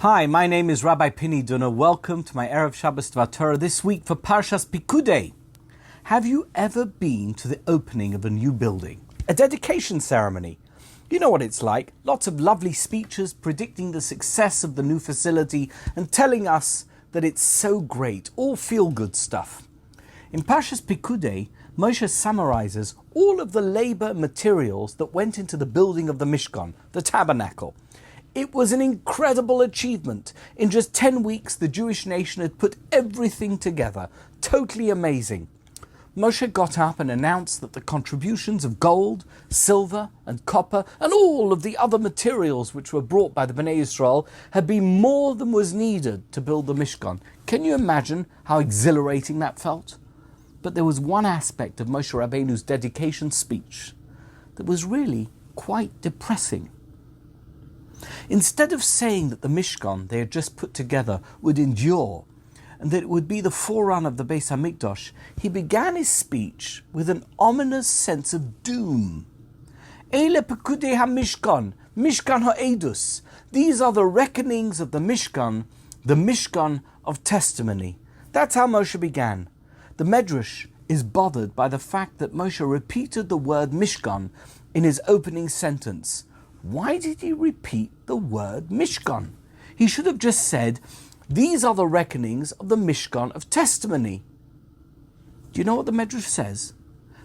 Hi, my name is Rabbi Dunner. Welcome to my Erev Shabbos Torah this week for Parshat Pekudei. Have you ever been to the opening of a new building? A dedication ceremony? You know what it's like. Lots of lovely speeches predicting the success of the new facility and telling us that it's so great. All feel-good stuff. In Parshat Pekudei, Moshe summarizes all of the labor materials that went into the building of the Mishkan, the tabernacle. It was an incredible achievement. In just 10 weeks, the Jewish nation had put everything together. Totally amazing. Moshe got up and announced that the contributions of gold, silver and copper and all of the other materials which were brought by the Bnei Israel had been more than was needed to build the Mishkan. Can you imagine how exhilarating that felt? But there was one aspect of Moshe Rabbeinu's dedication speech that was really quite depressing. Instead of saying that the Mishkan they had just put together would endure and that it would be the forerunner of the Beis HaMikdash, he began his speech with an ominous sense of doom. Eile Pekudei HaMishkan, Mishkan HaEdus. These are the reckonings of the Mishkan of testimony. That's how Moshe began. The Medrash is bothered by the fact that Moshe repeated the word Mishkan in his opening sentence. Why did he repeat the word Mishkan? He should have just said, these are the reckonings of the Mishkan of testimony. Do you know what the Medrash says?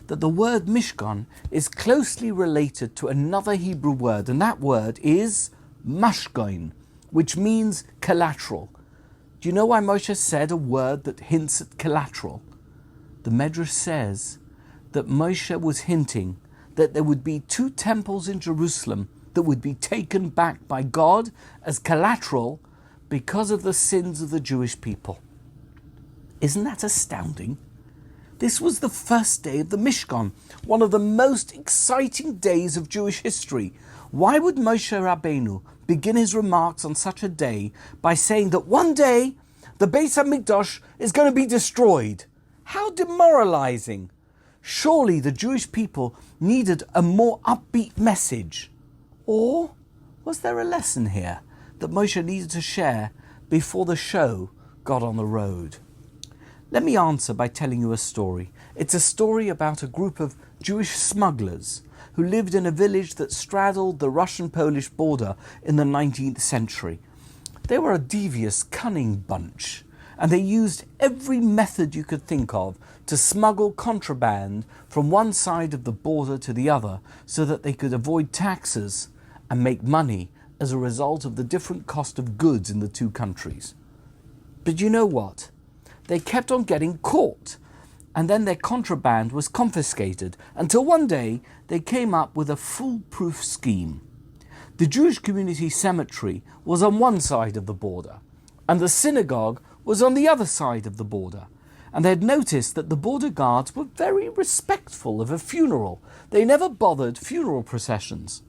That the word Mishkan is closely related to another Hebrew word, and that word is mashkoin, which means collateral. Do you know why Moshe said a word that hints at collateral? The Medrash says that Moshe was hinting that there would be two temples in Jerusalem that would be taken back by God as collateral because of the sins of the Jewish people. Isn't that astounding? This was the first day of the Mishkan, one of the most exciting days of Jewish history. Why would Moshe Rabbeinu begin his remarks on such a day by saying that one day the Beis HaMikdash is going to be destroyed? How demoralizing! Surely the Jewish people needed a more upbeat message. Or was there a lesson here that Moshe needed to share before the show got on the road? Let me answer by telling you a story. It's a story about a group of Jewish smugglers who lived in a village that straddled the Russian-Polish border in the 19th century. They were a devious, cunning bunch, and they used every method you could think of to smuggle contraband from one side of the border to the other so that they could avoid taxes and make money as a result of the different cost of goods in the two countries. But you know what? They kept on getting caught, and then their contraband was confiscated until one day they came up with a foolproof scheme. The Jewish community cemetery was on one side of the border, and the synagogue was on the other side of the border. And they had noticed that the border guards were very respectful of a funeral. They never bothered funeral processions.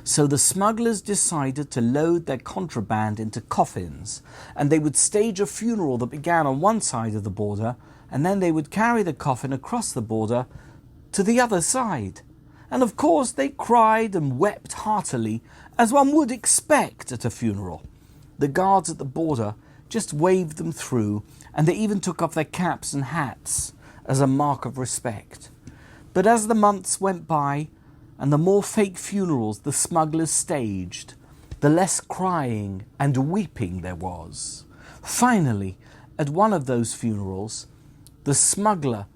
So the smugglers decided to load their contraband into coffins, and they would stage a funeral that began on one side of the border, and then they would carry the coffin across the border to the other side. And of course they cried and wept heartily, as one would expect at a funeral. The guards at the border just waved them through, and they even took off their caps and hats as a mark of respect. But as the months went by, and the more fake funerals the smugglers staged, the less crying and weeping there was. Finally, at one of those funerals, the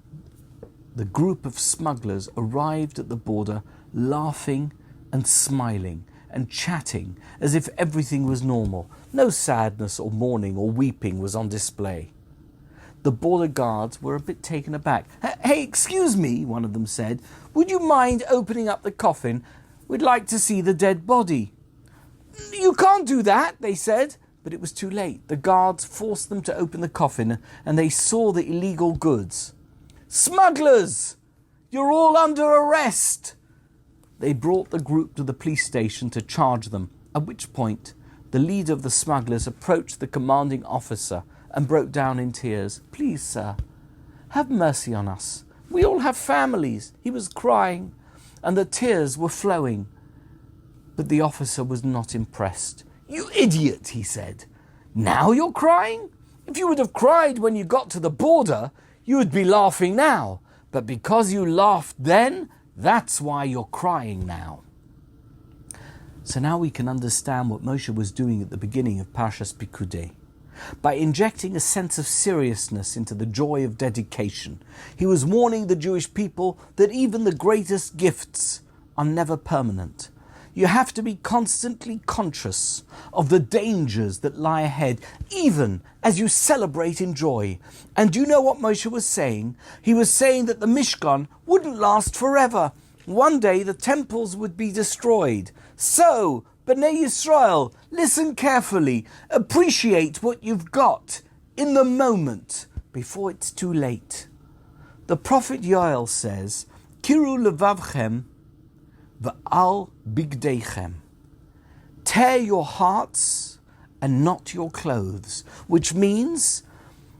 group of smugglers arrived at the border laughing and smiling and chatting as if everything was normal. No sadness or mourning or weeping was on display. The border guards were a bit taken aback. Hey, excuse me, one of them said. Would you mind opening up the coffin? We'd like to see the dead body. You can't do that, they said. But it was too late. The guards forced them to open the coffin, and they saw the illegal goods. Smugglers! You're all under arrest! They brought the group to the police station to charge them, at which point the leader of the smugglers approached the commanding officer and broke down in tears. Please, sir, have mercy on us. We all have families. He was crying, and the tears were flowing. But the officer was not impressed. "You idiot," he said. "Now you're crying? If you would have cried when you got to the border, you would be laughing now. But because you laughed then, that's why you're crying now." So now we can understand what Moshe was doing at the beginning of Parshat Pekudei. By injecting a sense of seriousness into the joy of dedication, he was warning the Jewish people that even the greatest gifts are never permanent. You have to be constantly conscious of the dangers that lie ahead, even as you celebrate in joy. And do you know what Moshe was saying? He was saying that the Mishkan wouldn't last forever. One day the temples would be destroyed. So, Bnei Yisrael, listen carefully. Appreciate what you've got in the moment before it's too late. The prophet Yoel says, "Kiru levavchem v'al bigdeichem." Tear your hearts and not your clothes, which means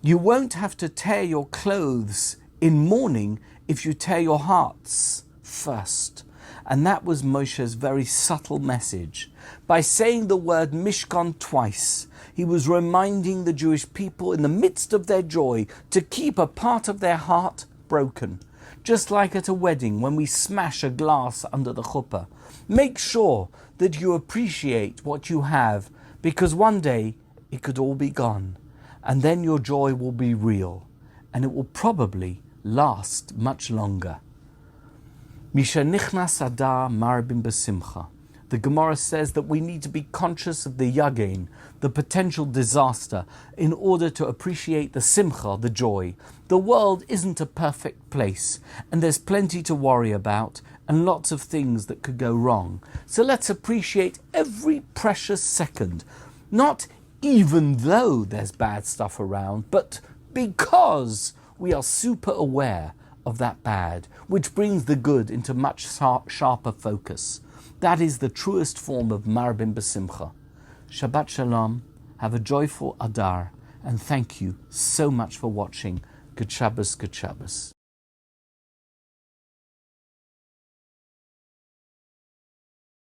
you won't have to tear your clothes in mourning if you tear your hearts first. And that was Moshe's very subtle message. By saying the word Mishkan twice, he was reminding the Jewish people in the midst of their joy to keep a part of their heart broken. Just like at a wedding when we smash a glass under the chuppah. Make sure that you appreciate what you have, because one day it could all be gone. And then your joy will be real. And it will probably last much longer. Misha nichnas adar marbim besimcha. The Gemara says that we need to be conscious of the yagain, the potential disaster, in order to appreciate the simcha, the joy. The world isn't a perfect place, and there's plenty to worry about, and lots of things that could go wrong. So let's appreciate every precious second, not even though there's bad stuff around, but because we are super aware of that bad, which brings the good into much sharper focus. That is the truest form of Marbim B'Simcha. Shabbat Shalom, have a joyful Adar, and thank you so much for watching. Good Shabbos, good Shabbos.